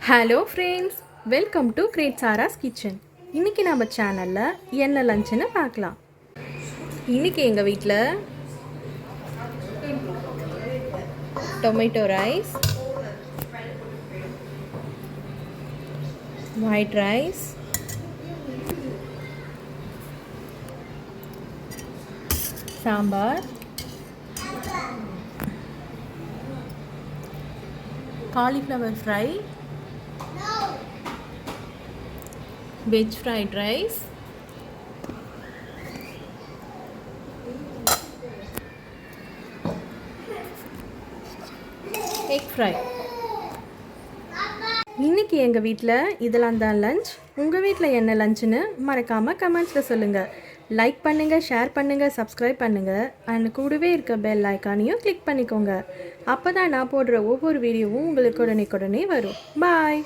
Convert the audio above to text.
Hello friends, welcome to great Sara's kitchen. இன்றைக்கி நம்ம சேனலில் என்ன லஞ்சுன்னு பார்க்கலாம். இன்றைக்கி எங்கள் வீட்டில் tomato rice, white rice, sambar, cauliflower fry, veg fried rice, egg fry. இன்றைக்கி எங்கள் வீட்டில் இதெல்லாம் தான் லஞ்ச். உங்கள் வீட்டில் என்ன லஞ்சுன்னு மறக்காமல் கமெண்ட்ஸில் சொல்லுங்கள். லைக் பண்ணுங்கள், ஷேர் பண்ணுங்கள், சப்ஸ்கிரைப் பண்ணுங்கள். அண்ட் கூடவே இருக்க பெல் ஐக்கானையும் கிளிக் பண்ணிக்கோங்க. அப்போ தான் நான் போடுற ஒவ்வொரு வீடியோவும் உங்களுக்கு உடனே வரும். பாய்.